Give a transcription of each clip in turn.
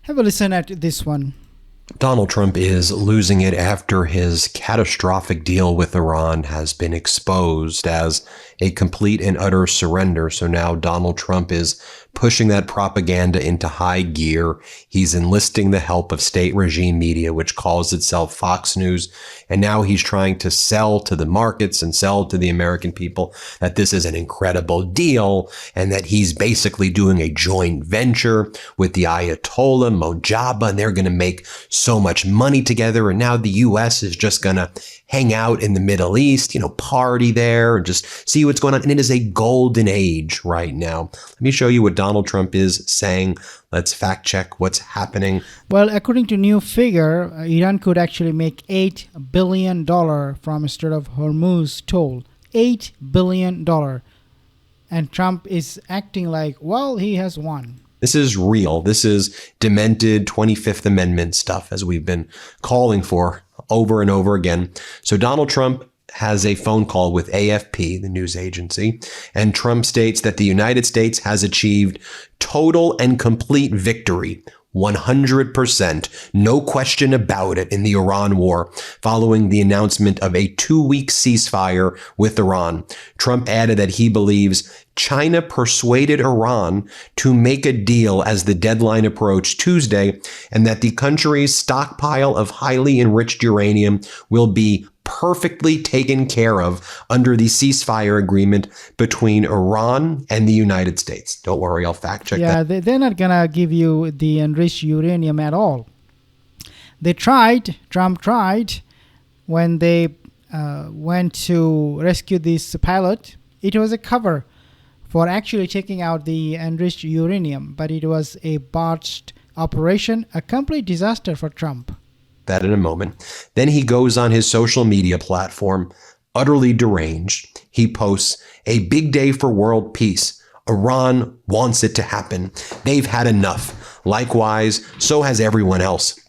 Have a listen at this one. Donald Trump is losing it after his catastrophic deal with Iran has been exposed as a complete and utter surrender. So now Donald Trump is pushing that propaganda into high gear. He's enlisting the help of state regime media, which calls itself Fox News. And now he's trying to sell to the markets and sell to the American people that this is an incredible deal and that he's basically doing a joint venture with the Ayatollah Mojaba, and they're going to make so much money together. And now the U.S. is just going to hang out in the Middle East, party there and just see what's going on. And it is a golden age right now. Let me show you what Donald Trump is saying. Let's fact check what's happening. Well, according to new figure, Iran could actually make $8 billion from Strait of Hormuz toll. $8 billion. And Trump is acting like, well, he has won. This is real. This is demented 25th Amendment stuff, as we've been calling for over and over again. So Donald Trump has a phone call with AFP, the news agency, and Trump states that the United States has achieved total and complete victory, 100%, no question about it, in the Iran war, following the announcement of a 2-week ceasefire with Iran. Trump added that he believes China persuaded Iran to make a deal as the deadline approached Tuesday, and that the country's stockpile of highly enriched uranium will be perfectly taken care of under the ceasefire agreement between Iran and the United States. Don't worry, I'll fact check that. Yeah, they're not going to give you the enriched uranium at all. Trump tried, when they went to rescue this pilot. It was a cover for actually taking out the enriched uranium, but it was a botched operation, a complete disaster for Trump. That in a moment. Then he goes on his social media platform, utterly deranged. He posts, "A big day for world peace. Iran wants it to happen. They've had enough. Likewise, so has everyone else.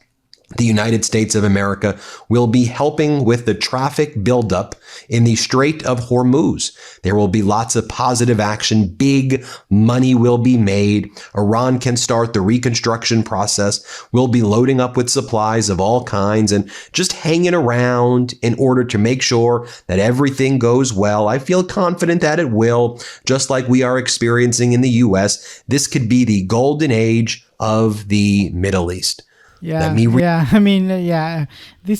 The United States of America will be helping with the traffic buildup in the Strait of Hormuz. There will be lots of positive action. Big money will be made. Iran can start the reconstruction process. We'll be loading up with supplies of all kinds and just hanging around in order to make sure that everything goes well. I feel confident that it will, just like we are experiencing in the U.S. This could be the golden age of the Middle East." This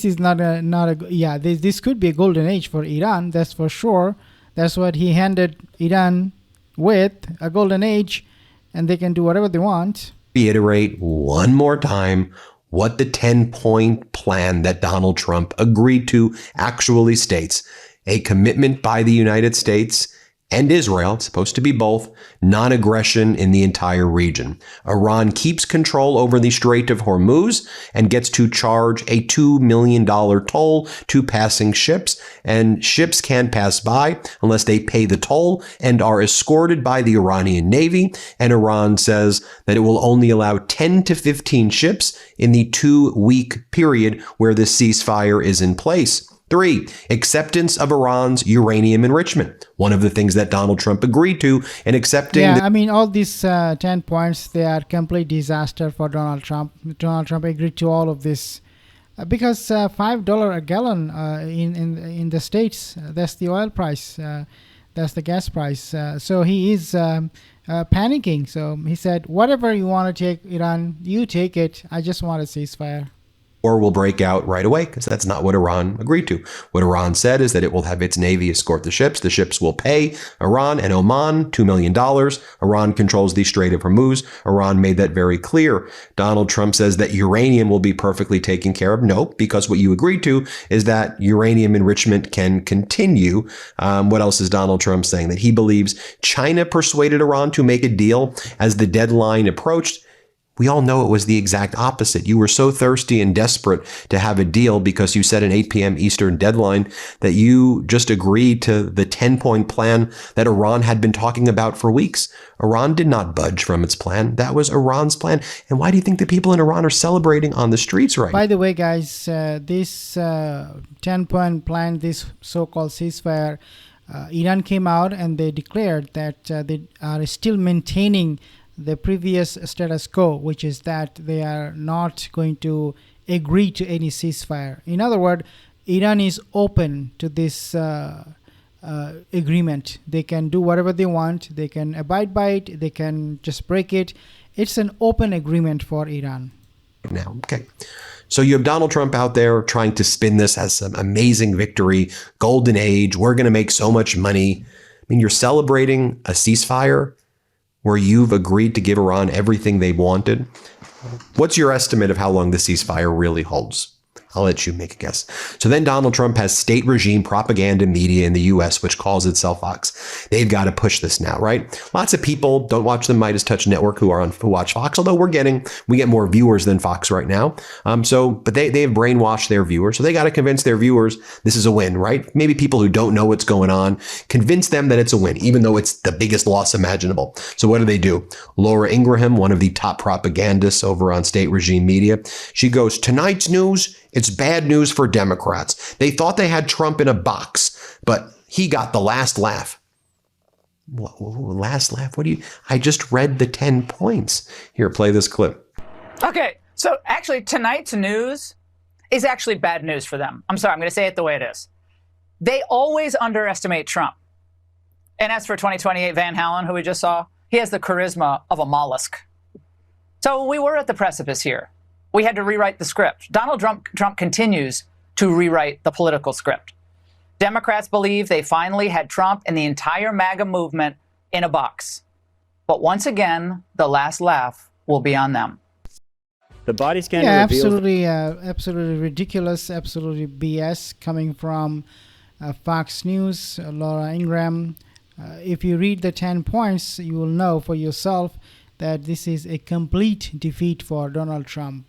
is this could be a golden age for Iran, that's for sure. That's what he handed Iran with, a golden age, and they can do whatever they want. Reiterate one more time what the 10-point plan that Donald Trump agreed to actually states. A commitment by the United States and Israel, it's supposed to be both, non-aggression in the entire region. Iran keeps control over the Strait of Hormuz and gets to charge a $2 million toll to passing ships, and ships can't pass by unless they pay the toll and are escorted by the Iranian Navy. And Iran says that it will only allow 10 to 15 ships in the 2-week period where the ceasefire is in place. 3, acceptance of Iran's uranium enrichment. One of the things that Donald Trump agreed to in accepting. All these 10 points, they are complete disaster for Donald Trump. Donald Trump agreed to all of this because $5 a gallon in the States, that's the oil price, that's the gas price. So he is panicking. So he said, whatever you want to take, Iran, you take it. I just want a ceasefire. War will break out right away, because that's not what Iran agreed to. What Iran said is that it will have its navy escort the ships. The ships will pay Iran and Oman $2 million. Iran controls the Strait of Hormuz. Iran made that very clear. Donald Trump says that uranium will be perfectly taken care of. No, because what you agreed to is that uranium enrichment can continue. What else is Donald Trump saying? That he believes China persuaded Iran to make a deal as the deadline approached. We all know it was the exact opposite. You were so thirsty and desperate to have a deal because you set an 8 p.m. Eastern deadline that you just agreed to the 10-point plan that Iran had been talking about for weeks. Iran did not budge from its plan. That was Iran's plan. And why do you think the people in Iran are celebrating on the streets right now? By the way, guys, this 10-point plan, this so-called ceasefire, Iran came out and they declared that they are still maintaining the previous status quo, which is that they are not going to agree to any ceasefire. In other words, Iran is open to this agreement. They can do whatever they want. They can abide by it. They can just break it. It's an open agreement for Iran. Now, okay. So you have Donald Trump out there trying to spin this as some amazing victory, golden age. We're going to make so much money. I mean, you're celebrating a ceasefire where you've agreed to give Iran everything they wanted. What's your estimate of how long the ceasefire really holds? I'll let you make a guess. So then Donald Trump has state regime propaganda media in the U.S., which calls itself Fox. They've got to push this now, right? Lots of people don't watch the Midas Touch Network who watch Fox, although we get more viewers than Fox right now. But they have brainwashed their viewers. So they got to convince their viewers this is a win, right? Maybe people who don't know what's going on, convince them that it's a win, even though it's the biggest loss imaginable. So what do? Laura Ingraham, one of the top propagandists over on state regime media, she goes, tonight's news, it's bad news for Democrats. They thought they had Trump in a box, but he got the last laugh. Last laugh? I just read the 10 points. Here, play this clip. Okay, so actually tonight's news is actually bad news for them. I'm sorry, I'm going to say it the way it is. They always underestimate Trump. And as for 2028 Van Halen, who we just saw, he has the charisma of a mollusk. So we were at the precipice here. We had to rewrite the script. Donald Trump continues to rewrite the political script. Democrats believe they finally had Trump and the entire MAGA movement in a box. But once again, the last laugh will be on them. The body scan reveals absolutely ridiculous, absolutely BS coming from Fox News, Laura Ingraham. If you read the 10 points, you will know for yourself that this is a complete defeat for Donald Trump.